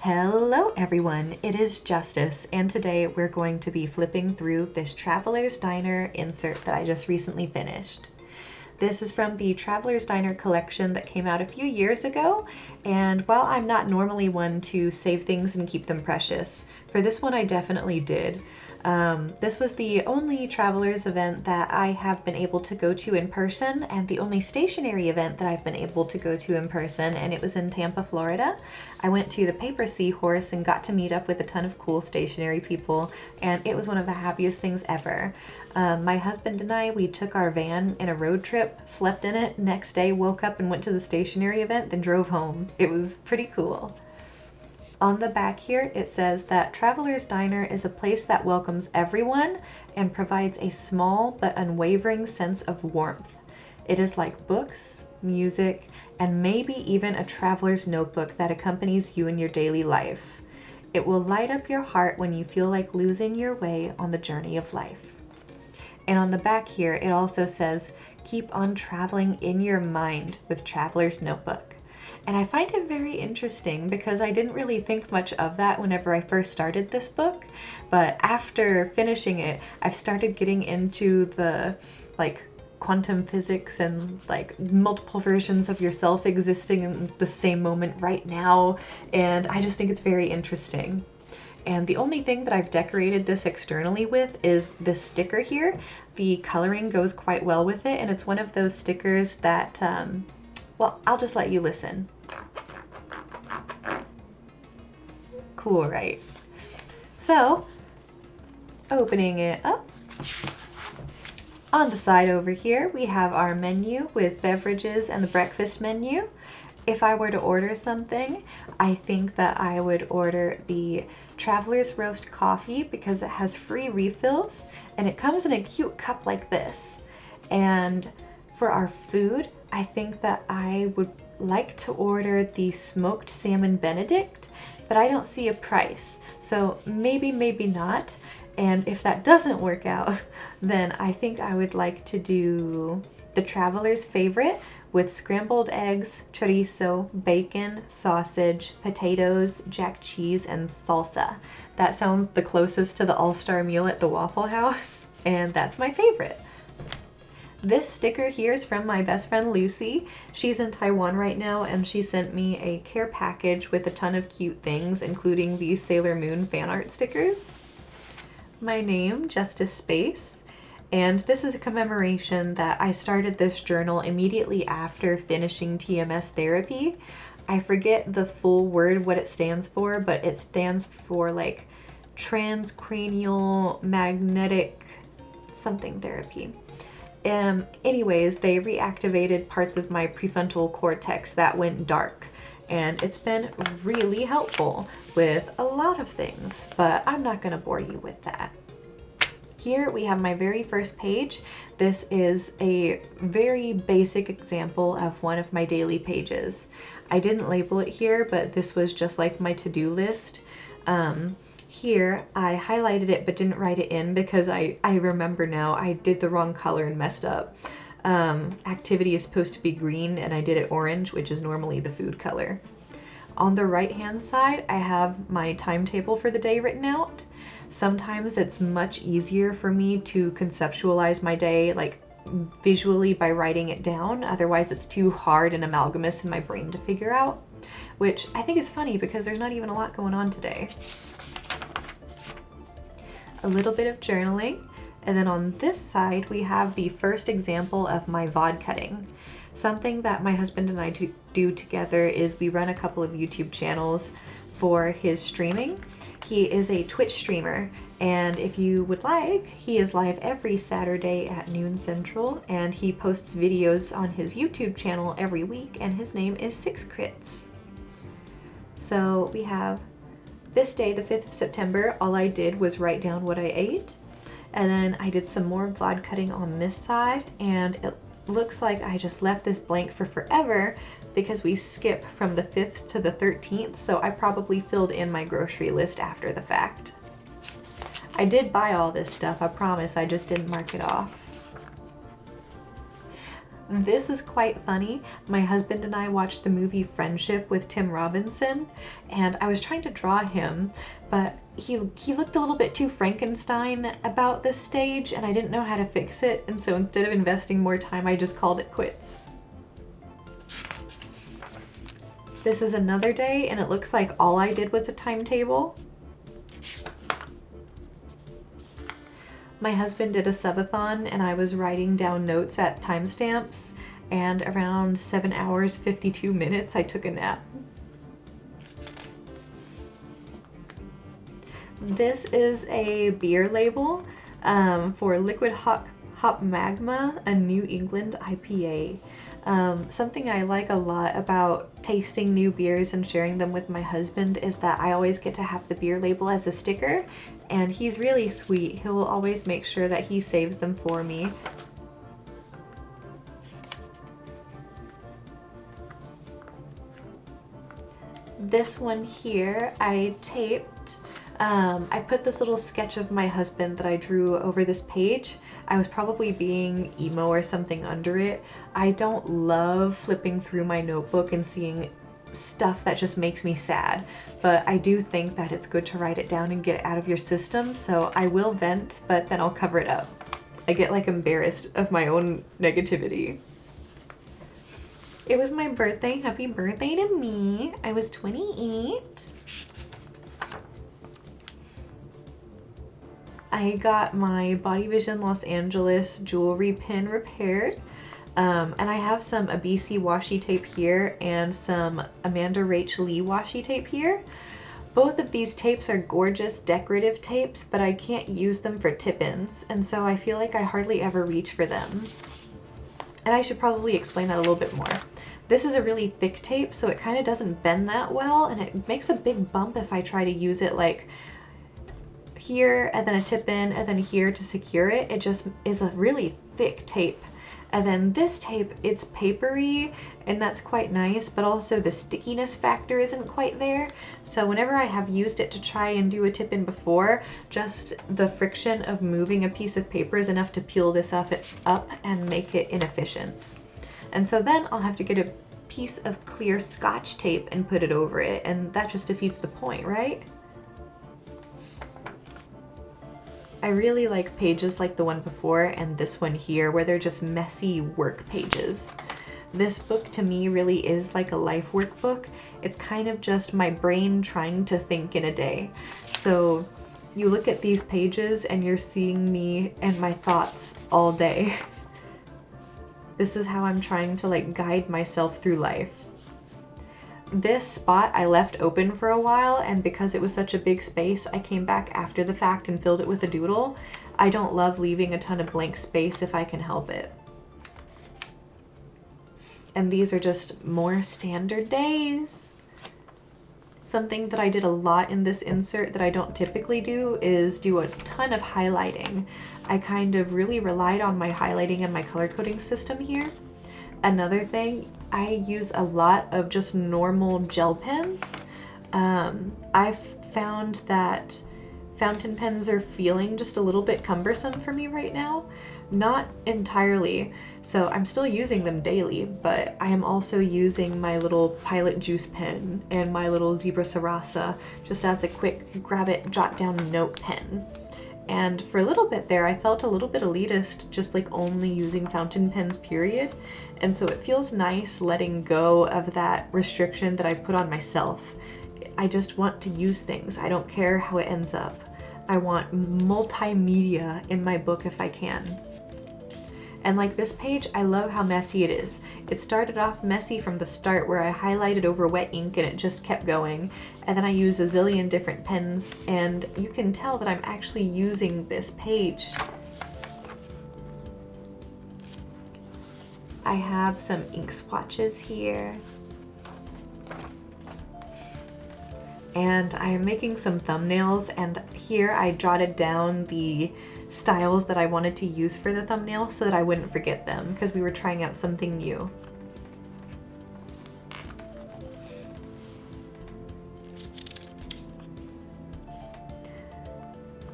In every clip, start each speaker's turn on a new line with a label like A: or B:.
A: Hello everyone, it is Justice, and today we're going to be flipping through this Traveler's Diner insert that I just recently finished. This is from the Traveler's Diner collection that came out a few years ago, and while I'm not normally one to save things and keep them precious, for this one I definitely did. This was the only Travelers event that I have been able to go to in person, and the only stationary event that I've been able to go to in person, and it was in Tampa, Florida. I went to the Paper Seahorse and got to meet up with a ton of cool stationary people, and it was one of the happiest things ever. My husband and I, we took our van in a road trip, slept in it, next day woke up and went to the stationary event, then drove home. It was pretty cool. On the back here, it says that Traveler's Diner is a place that welcomes everyone and provides a small but unwavering sense of warmth. It is like books, music, and maybe even a traveler's notebook that accompanies you in your daily life. It will light up your heart when you feel like losing your way on the journey of life. And on the back here, it also says, keep on traveling in your mind with Traveler's Notebook. And I find it very interesting because I didn't really think much of that whenever I first started this book, but after finishing it, I've started getting into the quantum physics and multiple versions of yourself existing in the same moment right now, and I just think it's very interesting. And the only thing that I've decorated this externally with is this sticker here. The coloring goes quite well with it, and it's one of those stickers that, well, I'll just let you listen. Cool, right? So, opening it up. On the side over here, we have our menu with beverages and the breakfast menu. If I were to order something, I think that I would order the Traveler's Roast coffee because it has free refills and it comes in a cute cup like this. And for our food, I think that I would like to order the smoked salmon Benedict, but I don't see a price. So maybe not. And if that doesn't work out, then I think I would like to do the Traveler's Favorite with scrambled eggs, chorizo, bacon, sausage, potatoes, jack cheese, and salsa. That sounds the closest to the all-star meal at the Waffle House, and that's my favorite. This sticker here is from my best friend Lucy. She's in Taiwan right now, and she sent me a care package with a ton of cute things, including these Sailor Moon fan art stickers. My name, Justice Space, and this is a commemoration that I started this journal immediately after finishing TMS therapy. I forget the full word, what it stands for, but it stands for transcranial magnetic something therapy. Anyways, they reactivated parts of my prefrontal cortex that went dark, and it's been really helpful with a lot of things, but I'm not going to bore you with that. Here we have my very first page. This is a very basic example of one of my daily pages. I didn't label it here, but this was just like my to-do list. Here I highlighted it but didn't write it in because I remember now I did the wrong color and messed up. Activity is supposed to be green and I did it orange, which is normally the food color. On the right hand side, I have my timetable for the day written out. Sometimes it's much easier for me to conceptualize my day visually by writing it down. Otherwise it's too hard and amalgamous in my brain to figure out, which I think is funny because there's not even a lot going on today. A little bit of journaling, and then on this side we have the first example of my VOD cutting. Something that my husband and I do together is we run a couple of YouTube channels for his streaming. He is a Twitch streamer, and if you would like, he is live every Saturday at noon Central, and he posts videos on his YouTube channel every week, and his name is Six Crits. So we have this day, the 5th of September, all I did was write down what I ate, and then I did some more VOD cutting on this side, and it looks like I just left this blank for forever because we skip from the 5th to the 13th, so I probably filled in my grocery list after the fact. I did buy all this stuff, I promise, I just didn't mark it off. This is quite funny. My husband and I watched the movie Friendship with Tim Robinson, and I was trying to draw him, but he looked a little bit too Frankenstein about this stage, and I didn't know how to fix it, and so instead of investing more time, I just called it quits. This is another day, and it looks like all I did was a timetable. My husband did a subathon, and I was writing down notes at timestamps, and around 7 hours 52 minutes I took a nap. This is a beer label for Liquid Hop Magma, a New England IPA. Something I like a lot about tasting new beers and sharing them with my husband is that I always get to have the beer label as a sticker, and he's really sweet. He will always make sure that he saves them for me. This one here I taped. I put this little sketch of my husband that I drew over this page. I was probably being emo or something under it. I don't love flipping through my notebook and seeing stuff that just makes me sad, but I do think that it's good to write it down and get it out of your system, so I will vent, but then I'll cover it up. I get like embarrassed of my own negativity. It was my birthday. Happy birthday to me. I was 28. I got my Body Vision Los Angeles jewelry pin repaired. And I have some Abisi washi tape here and some Amanda Rach Lee washi tape here. Both of these tapes are gorgeous decorative tapes, but I can't use them for tip-ins, and so I feel like I hardly ever reach for them. And I should probably explain that a little bit more. This is a really thick tape, so it kind of doesn't bend that well, and it makes a big bump if I try to use it like here, and then a tip-in, and then here to secure it. It just is a really thick tape. And then this tape, it's papery, and that's quite nice, but also the stickiness factor isn't quite there. So whenever I have used it to try and do a tip-in before, just the friction of moving a piece of paper is enough to peel this up and make it inefficient. And so then I'll have to get a piece of clear Scotch tape and put it over it, and that just defeats the point, right? I really like pages like the one before and this one here, where they're just messy work pages. This book to me really is like a life workbook. It's kind of just my brain trying to think in a day. So you look at these pages and you're seeing me and my thoughts all day. This is how I'm trying to like guide myself through life. This spot I left open for a while, and because it was such a big space, I came back after the fact and filled it with a doodle. I don't love leaving a ton of blank space if I can help it. And these are just more standard days. Something that I did a lot in this insert that I don't typically do is do a ton of highlighting. I kind of really relied on my highlighting and my color coding system here. Another thing, I use a lot of just normal gel pens. I've found that fountain pens are feeling just a little bit cumbersome for me right now. Not entirely, so I'm still using them daily, but I am also using my little Pilot Juice pen and my little Zebra Sarasa just as a quick grab it, jot down note pen. And for a little bit there, I felt a little bit elitist, just like only using fountain pens, period. And so it feels nice letting go of that restriction that I put on myself. I just want to use things. I don't care how it ends up. I want multimedia in my book if I can. And like this page, I love how messy it is. It started off messy from the start where I highlighted over wet ink and it just kept going. And then I use a zillion different pens, and you can tell that I'm actually using this page. I have some ink swatches here. And I'm making some thumbnails, and here I jotted down the styles that I wanted to use for the thumbnail so that I wouldn't forget them, because we were trying out something new.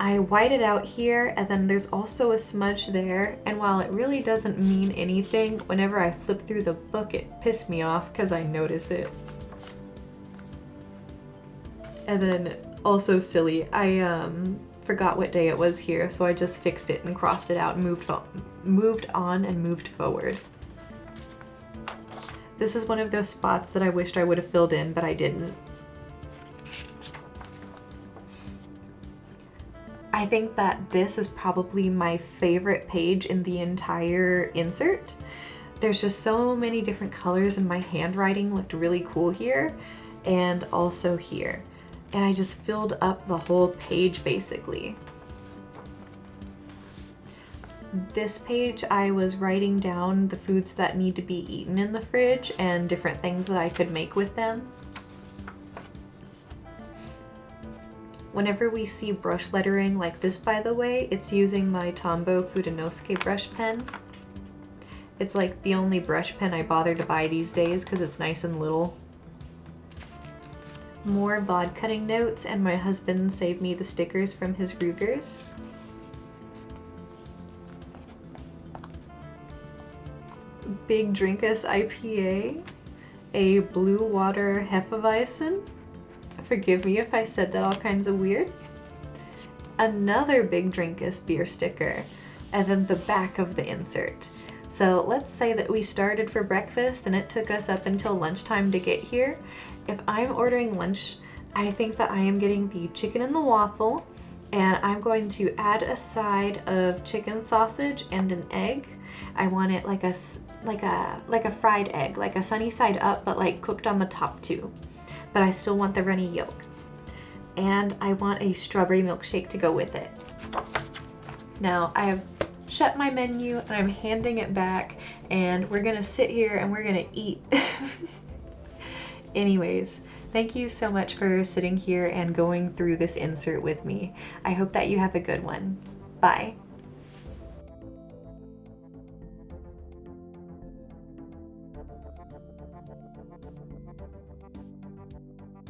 A: I white it out here, and then there's also a smudge there, and while it really doesn't mean anything, whenever I flip through the book it pissed me off because I notice it. And then also silly, I forgot what day it was here, so I just fixed it and crossed it out and moved on and moved forward. This is one of those spots that I wished I would have filled in, but I didn't. I think that this is probably my favorite page in the entire insert. There's just so many different colors, and my handwriting looked really cool here and also here. And I just filled up the whole page basically. This page I was writing down the foods that need to be eaten in the fridge and different things that I could make with them. Whenever we see brush lettering like this, by the way, it's using my Tombow Fudenosuke brush pen. It's like the only brush pen I bother to buy these days because it's nice and little. More bod cutting notes, and my husband saved me the stickers from his Rugers. Big Drinkus IPA, a Blue Water Hefeweizen. Forgive me if I said that all kinds of weird. Another Big Drinkus beer sticker, and then the back of the insert. So let's say that we started for breakfast and it took us up until lunchtime to get here. If I'm ordering lunch, I think that I am getting the chicken and the waffle, and I'm going to add a side of chicken sausage and an egg. I want it like a fried egg, like a sunny side up, but like cooked on the top too. But I still want the runny yolk. And I want a strawberry milkshake to go with it. Now I have shut my menu and I'm handing it back, and we're gonna sit here and we're gonna eat. Anyways, thank you so much for sitting here and going through this insert with me. I hope that you have a good one. Bye.